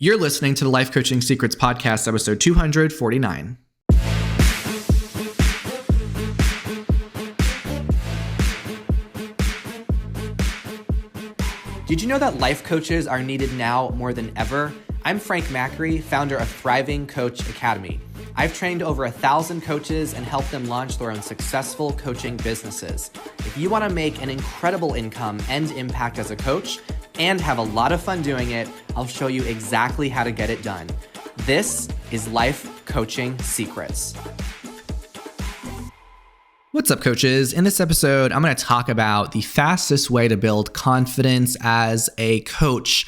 You're listening to the Life Coaching Secrets Podcast, episode 249. Did you know that life coaches are needed now more than ever? I'm Frank Macri, founder of Thriving Coach Academy. I've trained over 1,000 coaches and helped them launch their own successful coaching businesses. If you want to make an incredible income and impact as a coach and have a lot of fun doing it, I'll show you exactly how to get it done. This is Life Coaching Secrets. What's up, coaches? In this episode, I'm going to talk about the fastest way to build confidence as a coach.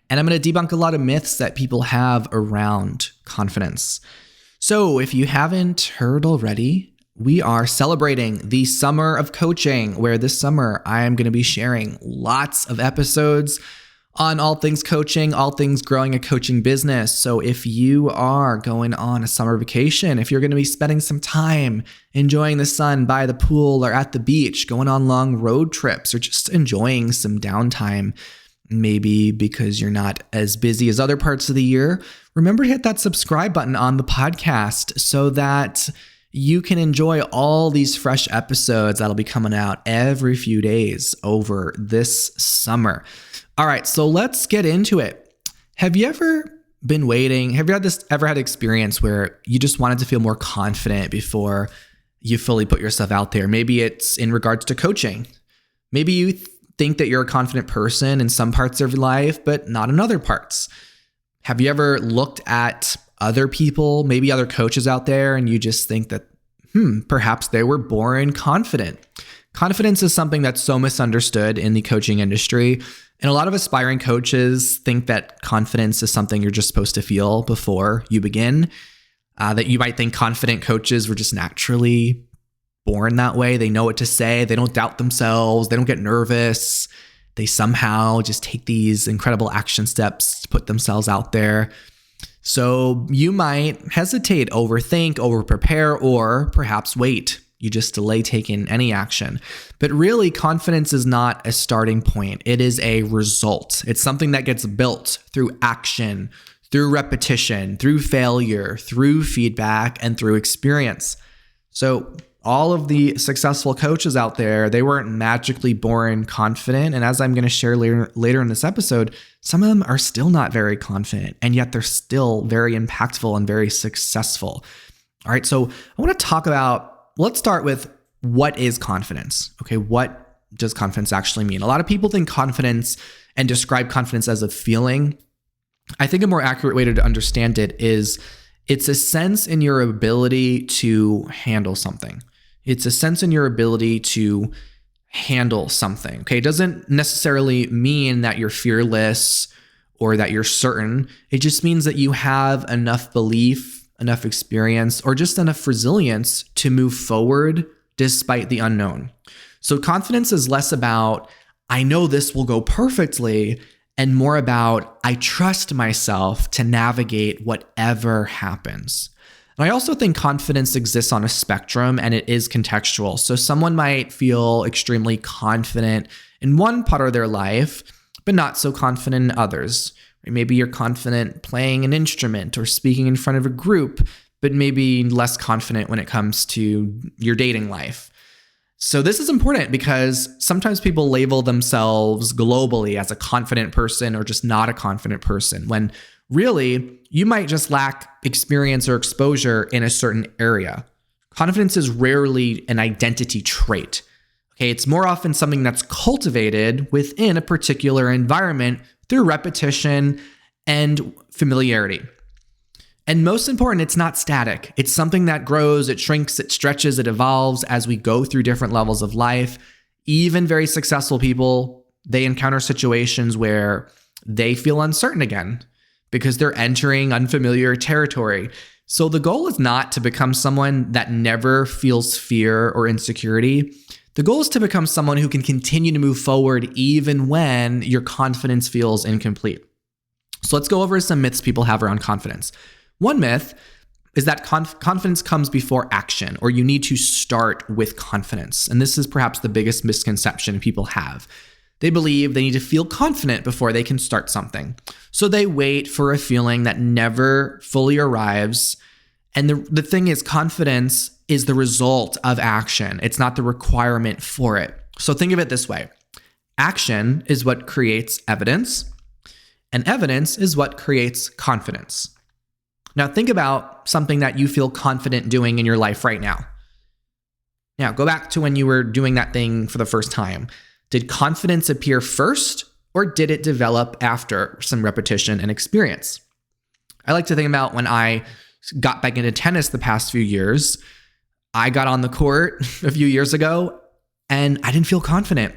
And I'm going to debunk a lot of myths that people have around confidence. So if you haven't heard already, we are celebrating the summer of coaching, where this summer I am going to be sharing lots of episodes on all things coaching, all things growing a coaching business. So if you are going on a summer vacation, if you're going to be spending some time enjoying the sun by the pool or at the beach, going on long road trips, or just enjoying some downtime, maybe because you're not as busy as other parts of the year, remember to hit that subscribe button on the podcast so that you can enjoy all these fresh episodes that'll be coming out every few days over this summer. All right, so let's get into it. Have you ever been waiting? Have you ever had experience where you just wanted to feel more confident before you fully put yourself out there? Maybe it's in regards to coaching. Maybe you think that you're a confident person in some parts of your life, but not in other parts. Have you ever looked at other people, maybe other coaches out there, and you just think that, perhaps they were born confident? Confidence is something that's so misunderstood in the coaching industry. And a lot of aspiring coaches think that confidence is something you're just supposed to feel before you begin. That you might think confident coaches were just naturally born that way. They know what to say. They don't doubt themselves. They don't get nervous. They somehow just take these incredible action steps to put themselves out there. So you might hesitate, overthink, over-prepare, or perhaps wait. You just delay taking any action. But really, confidence is not a starting point. It is a result. It's something that gets built through action, through repetition, through failure, through feedback, and through experience. So all of the successful coaches out there, they weren't magically born confident. And as I'm going to share later in this episode, some of them are still not very confident, and yet they're still very impactful and very successful. All right, so I want to talk about, let's start with what is confidence? Okay, what does confidence actually mean? A lot of people think confidence and describe confidence as a feeling. I think a more accurate way to understand it is it's a sense in your ability to handle something. It's a sense in your ability to handle something. Okay, it doesn't necessarily mean that you're fearless or that you're certain. It just means that you have enough belief, enough experience, or just enough resilience to move forward despite the unknown. So confidence is less about, I know this will go perfectly, and more about, I trust myself to navigate whatever happens. And I also think confidence exists on a spectrum, and it is contextual. So someone might feel extremely confident in one part of their life, but not so confident in others. Maybe you're confident playing an instrument or speaking in front of a group, but maybe less confident when it comes to your dating life. So this is important because sometimes people label themselves globally as a confident person or just not a confident person, when really you might just lack experience or exposure in a certain area. Confidence is rarely an identity trait. Okay, it's more often something that's cultivated within a particular environment through repetition and familiarity. And most important, it's not static. It's something that grows, it shrinks, it stretches, it evolves as we go through different levels of life. Even very successful people, they encounter situations where they feel uncertain again because they're entering unfamiliar territory. So the goal is not to become someone that never feels fear or insecurity. The goal is to become someone who can continue to move forward even when your confidence feels incomplete. So let's go over some myths people have around confidence. One myth is that confidence comes before action, or you need to start with confidence. And this is perhaps the biggest misconception people have. They believe they need to feel confident before they can start something. So they wait for a feeling that never fully arrives. And the thing is, confidence is the result of action. It's not the requirement for it. So think of it this way. Action is what creates evidence, and evidence is what creates confidence. Now think about something that you feel confident doing in your life right now. Now go back to when you were doing that thing for the first time. Did confidence appear first, or did it develop after some repetition and experience? I like to think about when I got back into tennis the past few years. I got on the court a few years ago and I didn't feel confident.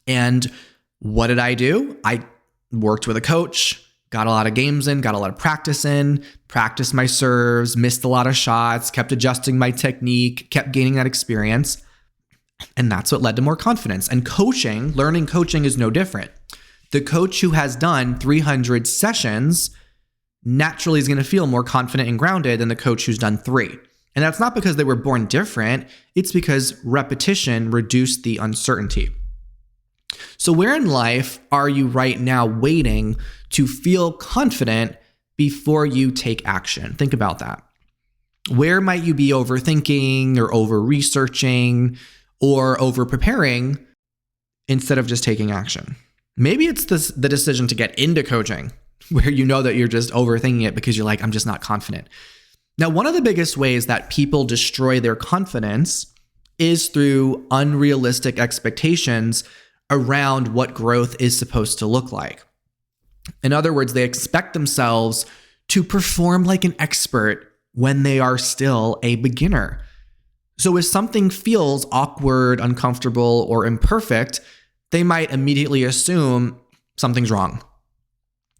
And what did I do? I worked with a coach, got a lot of games in, got a lot of practice in, practiced my serves, missed a lot of shots, kept adjusting my technique, kept gaining that experience. And that's what led to more confidence. And coaching, learning coaching is no different. The coach who has done 300 sessions naturally is going to feel more confident and grounded than the coach who's done 3. And that's not because they were born different. It's because repetition reduced the uncertainty. So where in life are you right now waiting to feel confident before you take action? Think about that. Where might you be overthinking or over-researching or over-preparing instead of just taking action? Maybe it's the decision to get into coaching where you know that you're just overthinking it because you're like, I'm just not confident. Now, one of the biggest ways that people destroy their confidence is through unrealistic expectations around what growth is supposed to look like. In other words, they expect themselves to perform like an expert when they are still a beginner. So if something feels awkward, uncomfortable, or imperfect, they might immediately assume something's wrong.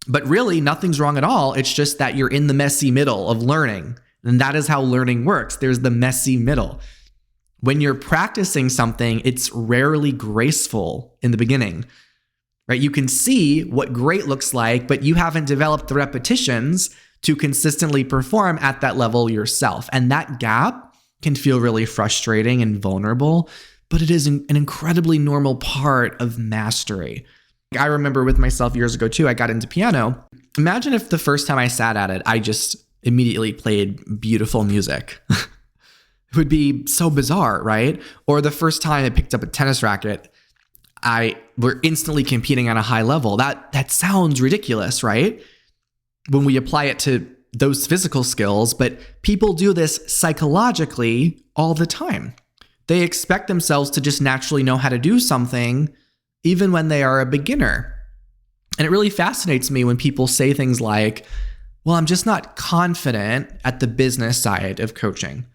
But really, nothing's wrong at all. It's just that you're in the messy middle of learning. And that is how learning works. There's the messy middle. When you're practicing something, it's rarely graceful in the beginning, right? You can see what great looks like, but you haven't developed the repetitions to consistently perform at that level yourself. And that gap can feel really frustrating and vulnerable, but it is an incredibly normal part of mastery. I remember with myself years ago too, I got into piano. Imagine if the first time I sat at it, I just immediately played beautiful music. It would be so bizarre, right? Or the first time I picked up a tennis racket, we're instantly competing at a high level. That sounds ridiculous, right? When we apply it to those physical skills, but people do this psychologically all the time. They expect themselves to just naturally know how to do something even when they are a beginner. And it really fascinates me when people say things like, well, I'm just not confident at the business side of coaching.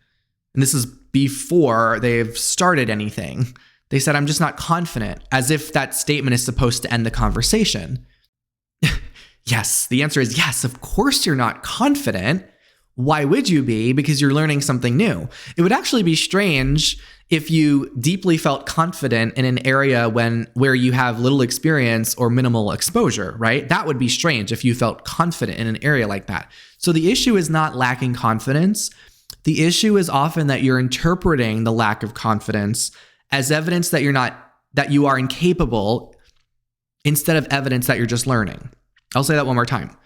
And this is before they've started anything. They said, I'm just not confident, as if that statement is supposed to end the conversation. Yes, the answer is yes, of course you're not confident. Why would you be? Because you're learning something new. It would actually be strange if you deeply felt confident in an area where you have little experience or minimal exposure, right? That would be strange if you felt confident in an area like that. So the issue is not lacking confidence. The issue is often that you're interpreting the lack of confidence as evidence that you are incapable instead of evidence that you're just learning. I'll say that one more time.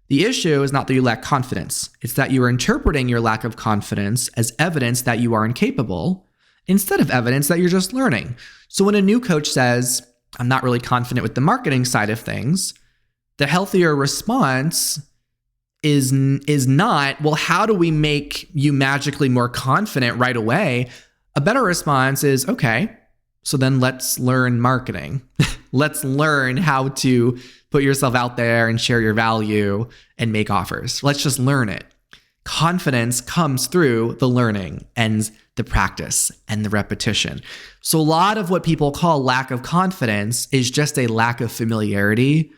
The issue is not that you lack confidence. It's that you are interpreting your lack of confidence as evidence that you are incapable instead of evidence that you're just learning. So when a new coach says, I'm not really confident with the marketing side of things, the healthier response is not, well, how do we make you magically more confident right away? A better response is, okay, so then let's learn marketing. Let's learn how to put yourself out there and share your value and make offers. Let's just learn it. Confidence comes through the learning and the practice and the repetition. So a lot of what people call lack of confidence is just a lack of familiarity.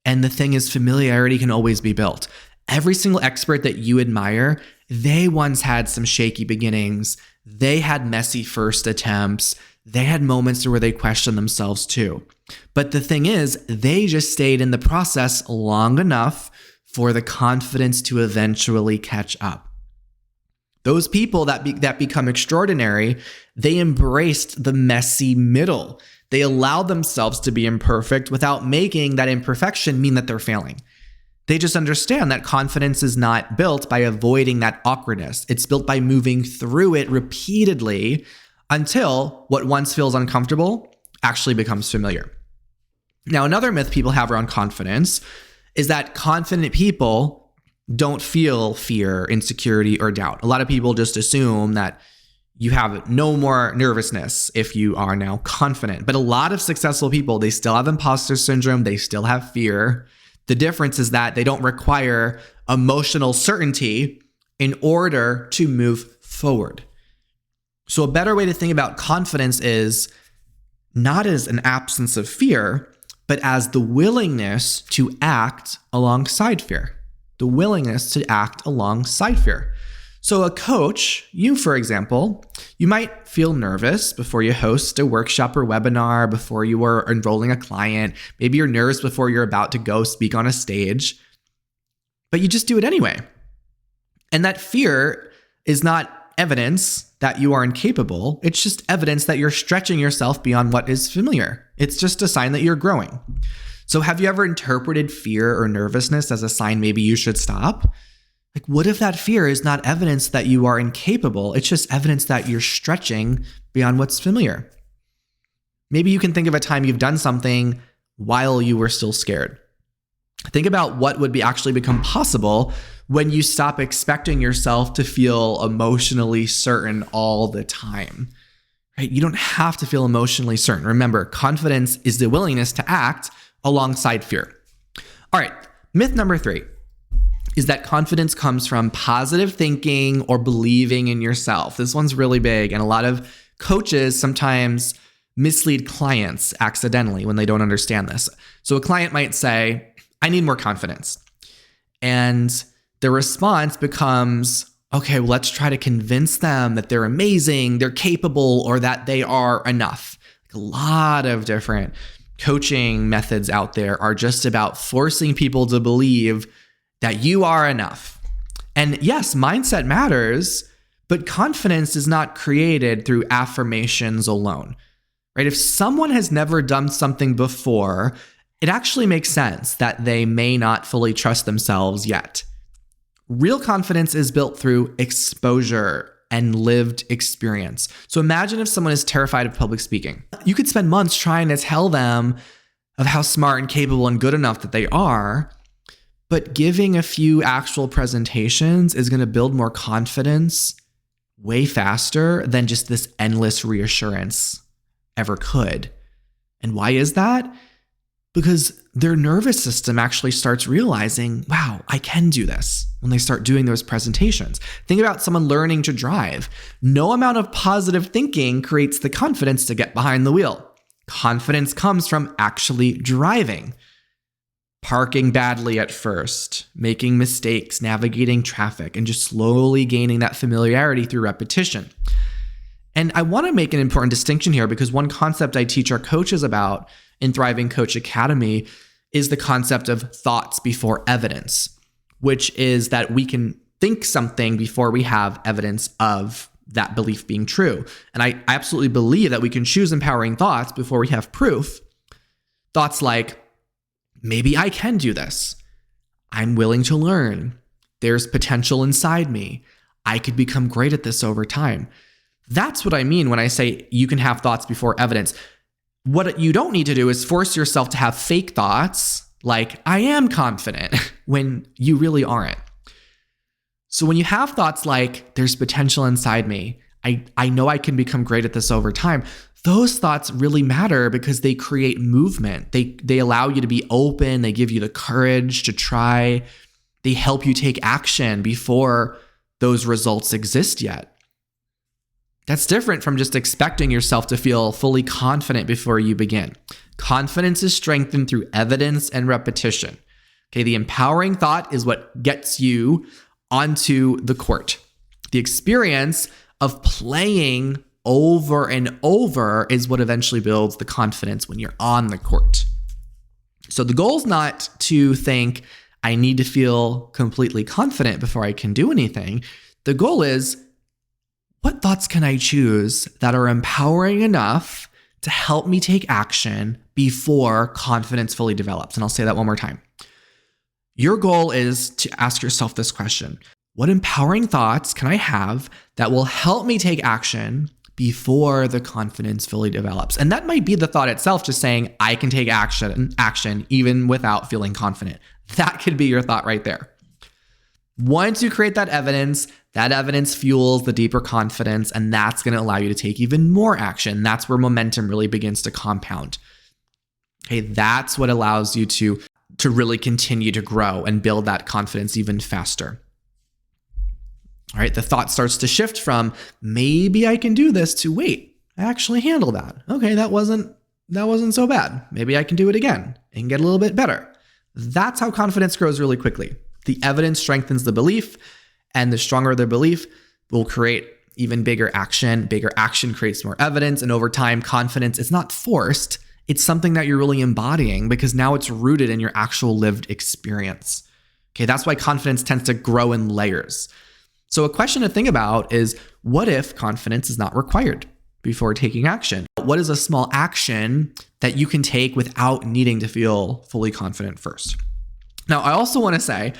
And the thing is, familiarity can always be built. Every single expert that you admire, they once had some shaky beginnings. They had messy first attempts. They had moments where they questioned themselves too. But the thing is, they just stayed in the process long enough for the confidence to eventually catch up. Those people that become extraordinary, they embraced the messy middle. They allow themselves to be imperfect without making that imperfection mean that they're failing. They just understand that confidence is not built by avoiding that awkwardness. It's built by moving through it repeatedly until what once feels uncomfortable actually becomes familiar. Now, another myth people have around confidence is that confident people don't feel fear, insecurity, or doubt. A lot of people just assume that you have no more nervousness if you are now confident. But a lot of successful people, they still have imposter syndrome. They still have fear. The difference is that they don't require emotional certainty in order to move forward. So a better way to think about confidence is not as an absence of fear, but as the willingness to act alongside fear. The willingness to act alongside fear. So a coach, you for example, you might feel nervous before you host a workshop or webinar, before you are enrolling a client. Maybe you're nervous before you're about to go speak on a stage, but you just do it anyway. And that fear is not evidence that you are incapable. It's just evidence that you're stretching yourself beyond what is familiar. It's just a sign that you're growing. So have you ever interpreted fear or nervousness as a sign maybe you should stop? Like, what if that fear is not evidence that you are incapable? It's just evidence that you're stretching beyond what's familiar. Maybe you can think of a time you've done something while you were still scared. Think about what would actually become possible when you stop expecting yourself to feel emotionally certain all the time. Right? You don't have to feel emotionally certain. Remember, confidence is the willingness to act alongside fear. All right, myth number 3 is that confidence comes from positive thinking or believing in yourself. This one's really big, and a lot of coaches sometimes mislead clients accidentally when they don't understand this. So a client might say, I need more confidence. And the response becomes, okay, well, let's try to convince them that they're amazing, they're capable, or that they are enough. A lot of different coaching methods out there are just about forcing people to believe that you are enough. And yes, mindset matters, but confidence is not created through affirmations alone, right? If someone has never done something before, it actually makes sense that they may not fully trust themselves yet. Real confidence is built through exposure and lived experience. So imagine if someone is terrified of public speaking. You could spend months trying to tell them of how smart and capable and good enough that they are, but giving a few actual presentations is going to build more confidence way faster than just this endless reassurance ever could. And why is that? Because their nervous system actually starts realizing, wow, I can do this when they start doing those presentations. Think about someone learning to drive. No amount of positive thinking creates the confidence to get behind the wheel. Confidence comes from actually driving. Parking badly at first, making mistakes, navigating traffic, and just slowly gaining that familiarity through repetition. And I want to make an important distinction here because one concept I teach our coaches about in Thriving Coach Academy is the concept of thoughts before evidence, which is that we can think something before we have evidence of that belief being true. And I absolutely believe that we can choose empowering thoughts before we have proof. Thoughts like, maybe I can do this. I'm willing to learn. There's potential inside me. I could become great at this over time. That's what I mean when I say you can have thoughts before evidence. What you don't need to do is force yourself to have fake thoughts like, I am confident, when you really aren't. So when you have thoughts like, there's potential inside me, I know I can become great at this over time, those thoughts really matter because they create movement. They allow you to be open. They give you the courage to try. They help you take action before those results exist yet. That's different from just expecting yourself to feel fully confident before you begin. Confidence is strengthened through evidence and repetition. Okay, the empowering thought is what gets you onto the court. The experience of playing over and over is what eventually builds the confidence when you're on the court. So the goal is not to think, I need to feel completely confident before I can do anything. The goal is, what thoughts can I choose that are empowering enough to help me take action before confidence fully develops. And I'll say that one more time. Your goal is to ask yourself this question: what empowering thoughts can I have that will help me take action before the confidence fully develops? And that might be the thought itself, just saying, I can take action even without feeling confident. That could be your thought right there. Once you create that evidence fuels the deeper confidence, and that's going to allow you to take even more action. That's where momentum really begins to compound. Okay, that's what allows you to really continue to grow and build that confidence even faster. All right, the thought starts to shift from maybe I can do this to wait, I actually handle that. Okay, that wasn't so bad. Maybe I can do it again and get a little bit better. That's how confidence grows really quickly. The evidence strengthens the belief, and the stronger the belief will create even bigger action. Bigger action creates more evidence, and over time, confidence is not forced. It's something that you're really embodying because now it's rooted in your actual lived experience. Okay, that's why confidence tends to grow in layers. So a question to think about is, what if confidence is not required before taking action? What is a small action that you can take without needing to feel fully confident first? Now, I also want to say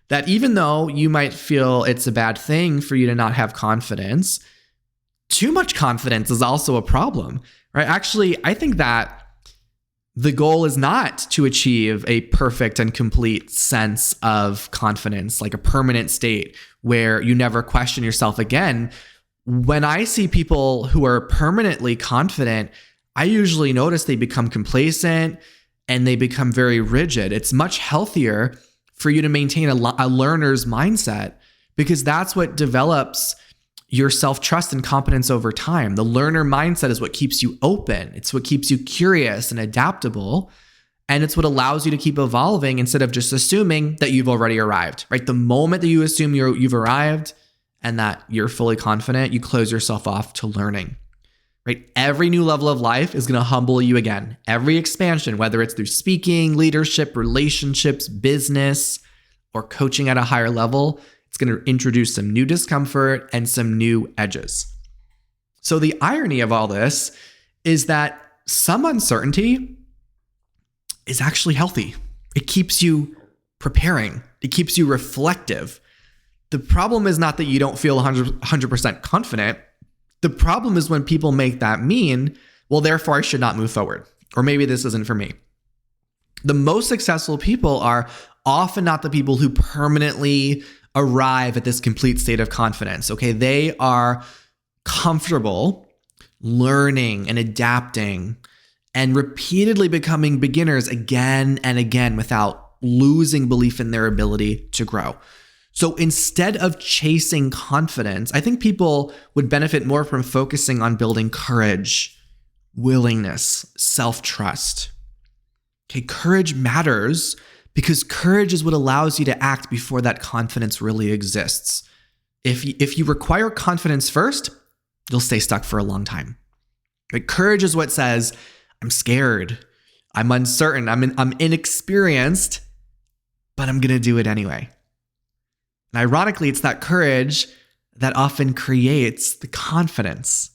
that even though you might feel it's a bad thing for you to not have confidence, too much confidence is also a problem, right? Actually, I think that the goal is not to achieve a perfect and complete sense of confidence, like a permanent state where you never question yourself again. When I see people who are permanently confident, I usually notice they become complacent and they become very rigid. It's much healthier for you to maintain a learner's mindset, because that's what develops your self-trust and competence over time. The learner mindset is what keeps you open. It's what keeps you curious and adaptable. And it's what allows you to keep evolving instead of just assuming that you've already arrived, right? The moment that you assume you've arrived and that you're fully confident, you close yourself off to learning, right? Every new level of life is going to humble you again. Every expansion, whether it's through speaking, leadership, relationships, business, or coaching at a higher level, it's going to introduce some new discomfort and some new edges. So the irony of all this is that some uncertainty is actually healthy. It keeps you preparing. It keeps you reflective. The problem is not that you don't feel 100% confident. The problem is when people make that mean, well, therefore I should not move forward, or maybe this isn't for me. The most successful people are often not the people who permanently arrive at this complete state of confidence. Okay, they are comfortable learning and adapting and repeatedly becoming beginners again and again without losing belief in their ability to grow. So instead of chasing confidence, I think people would benefit more from focusing on building courage, willingness, self-trust. Okay, courage matters because courage is what allows you to act before that confidence really exists. If you require confidence first, you'll stay stuck for a long time. But courage is what says, I'm scared, I'm uncertain, I'm inexperienced, but I'm going to do it anyway. And ironically, it's that courage that often creates the confidence,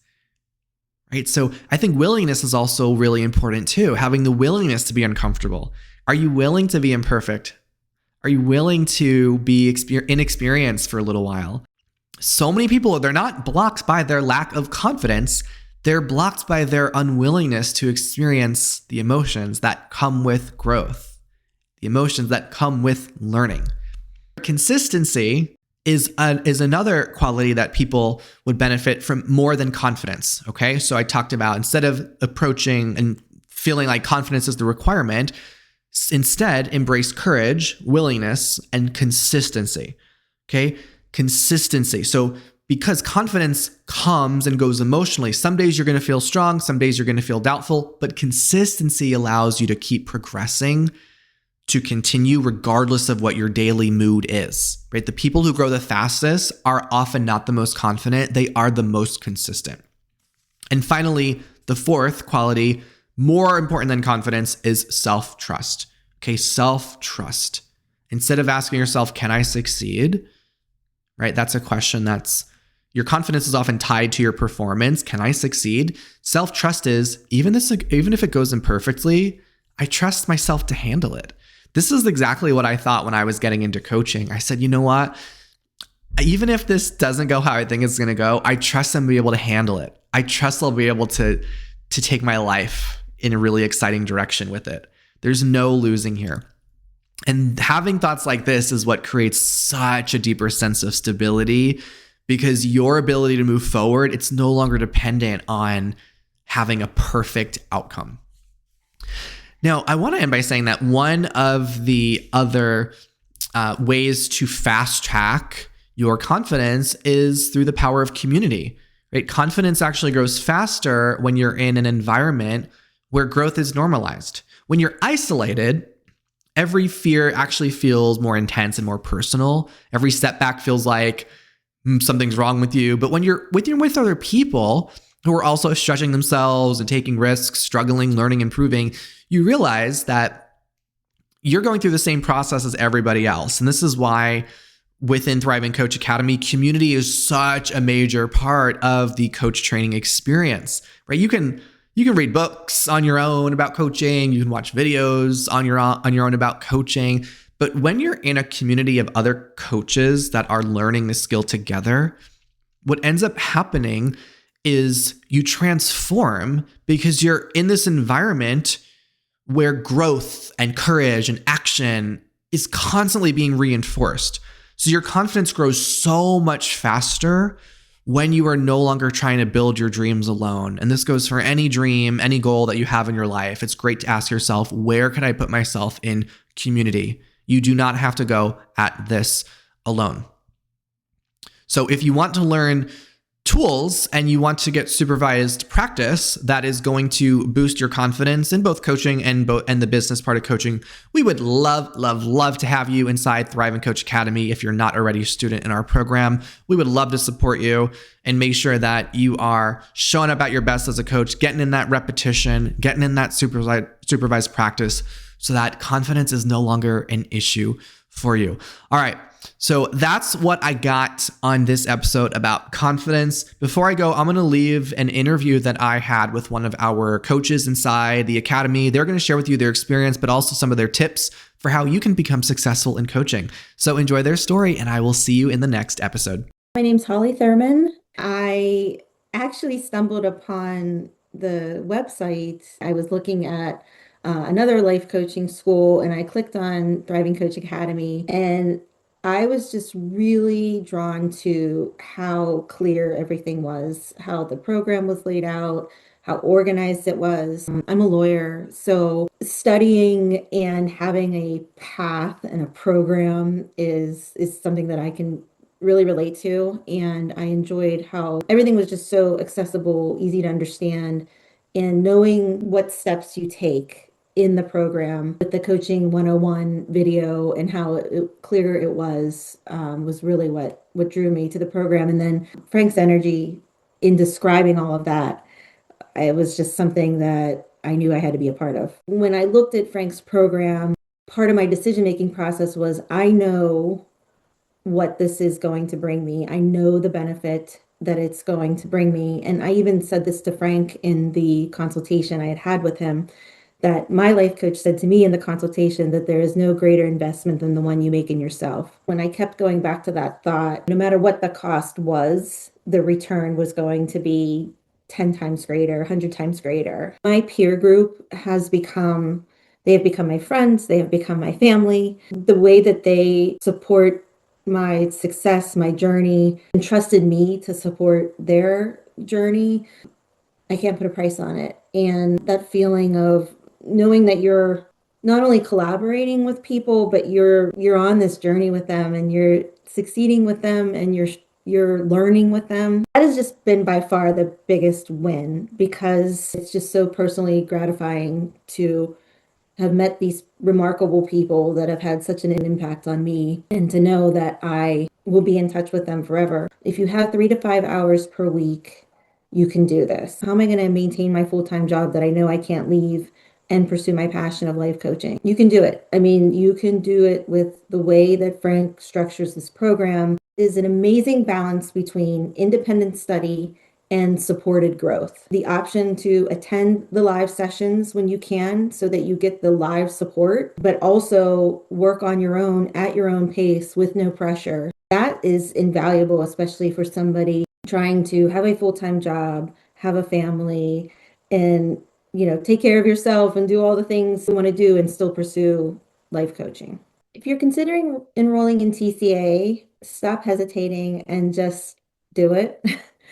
right? So I think willingness is also really important too, having the willingness to be uncomfortable. Are you willing to be imperfect? Are you willing to be inexperienced for a little while? So many people, they're not blocked by their lack of confidence. They're blocked by their unwillingness to experience the emotions that come with growth, the emotions that come with learning. Consistency is another quality that people would benefit from more than confidence. Okay, so I talked about instead of approaching and feeling like confidence is the requirement, instead embrace courage, willingness, and consistency. Okay, consistency. So because confidence comes and goes emotionally, some days you're going to feel strong, some days you're going to feel doubtful, but consistency allows you to keep progressing, to continue regardless of what your daily mood is, right? The people who grow the fastest are often not the most confident. They are the most consistent. And finally, the fourth quality, more important than confidence, is self-trust. Okay, self-trust. Instead of asking yourself, can I succeed? Right? That's a question that's Your confidence is often tied to your performance. Can I succeed? Self-trust is, even if it goes imperfectly, I trust myself to handle it. This is exactly what I thought when I was getting into coaching. I said, you know what? Even if this doesn't go how I think it's going to go, I trust I'm going to be able to handle it. I trust I'll be able to take my life in a really exciting direction with it. There's no losing here. And having thoughts like this is what creates such a deeper sense of stability, because your ability to move forward, it's no longer dependent on having a perfect outcome. Now, I want to end by saying that one of the other ways to fast track your confidence is through the power of community, right? Confidence actually grows faster when you're in an environment where growth is normalized. When you're isolated, every fear actually feels more intense and more personal. Every setback feels like something's wrong with you. But when you're with other people who are also stretching themselves and taking risks, struggling, learning, improving, you realize that you're going through the same process as everybody else. And this is why within Thriving Coach Academy, community is such a major part of the coach training experience, right? You can read books on your own about coaching. You can watch videos on your own about coaching. But when you're in a community of other coaches that are learning the skill together, what ends up happening is you transform because you're in this environment where growth and courage and action is constantly being reinforced. So your confidence grows so much faster when you are no longer trying to build your dreams alone. And this goes for any dream, any goal that you have in your life. It's great to ask yourself, where can I put myself in community? You do not have to go at this alone. So if you want to learn tools and you want to get supervised practice that is going to boost your confidence in both coaching and the business part of coaching, we would love to have you inside Thriving Coach Academy. If you're not already a student in our program, we would love to support you and make sure that you are showing up at your best as a coach, getting in that repetition, getting in that supervised practice so that confidence is no longer an issue for you. All right. So that's what I got on this episode about confidence. Before I go, I'm going to leave an interview that I had with one of our coaches inside the academy. They're going to share with you their experience, but also some of their tips for how you can become successful in coaching. So enjoy their story, and I will see you in the next episode. My name's Holly Thurman. I actually stumbled upon the website. I was looking at another life coaching school, and I clicked on Thriving Coach Academy, and I was just really drawn to how clear everything was, how the program was laid out, how organized it was. I'm a lawyer, so studying and having a path and a program is something that I can really relate to. And I enjoyed how everything was just so accessible, easy to understand, and knowing what steps you take in the program with the coaching 101 video and how clear it was really what drew me to the program. And then Frank's energy in describing all of that, it was just something that I knew I had to be a part of. When I looked at Frank's program, part of my decision-making process was, I know what this is going to bring me. I know the benefit that it's going to bring me. And I even said this to Frank in the consultation I had with him, that my life coach said to me in the consultation that there is no greater investment than the one you make in yourself. When I kept going back to that thought, no matter what the cost was, the return was going to be 10 times greater, 100 times greater. My peer group they have become my friends, they have become my family. The way that they support my success, my journey, and trusted me to support their journey, I can't put a price on it. And that feeling of knowing that you're not only collaborating with people, but you're on this journey with them, and you're succeeding with them, and you're learning with them. That has just been by far the biggest win, because it's just so personally gratifying to have met these remarkable people that have had such an impact on me, and to know that I will be in touch with them forever. If you have 3 to 5 hours per week, you can do this. How am I going to maintain my full-time job that I know I can't leave and pursue my passion of life coaching. You can do it. I mean, you can do it with the way that Frank structures this program. It is an amazing balance between independent study and supported growth. The option to attend the live sessions when you can so that you get the live support, but also work on your own at your own pace with no pressure. That is invaluable, especially for somebody trying to have a full-time job, have a family, and take care of yourself and do all the things you want to do and still pursue life coaching. If you're considering enrolling in TCA, stop hesitating and just do it.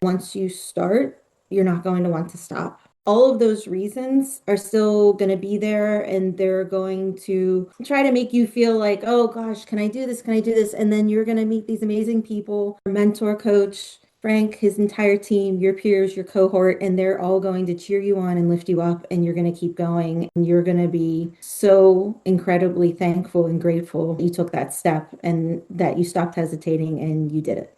Once you start, you're not going to want to stop. All of those reasons are still going to be there, and they're going to try to make you feel like, oh gosh, can I do this? Can I do this? And then you're going to meet these amazing people, your mentor, coach, Frank, his entire team, your peers, your cohort, and they're all going to cheer you on and lift you up, and you're going to keep going. And you're going to be so incredibly thankful and grateful you took that step and that you stopped hesitating and you did it.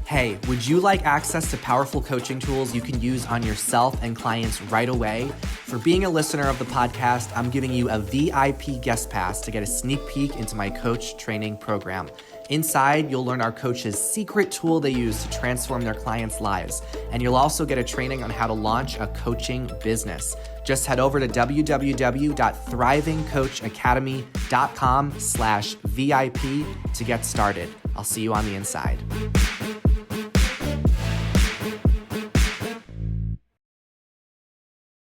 Hey, would you like access to powerful coaching tools you can use on yourself and clients right away? For being a listener of the podcast, I'm giving you a VIP guest pass to get a sneak peek into my coach training program. Inside, you'll learn our coach's secret tool they use to transform their clients' lives. And you'll also get a training on how to launch a coaching business. Just head over to www.thrivingcoachacademy.com/VIP to get started. I'll see you on the inside.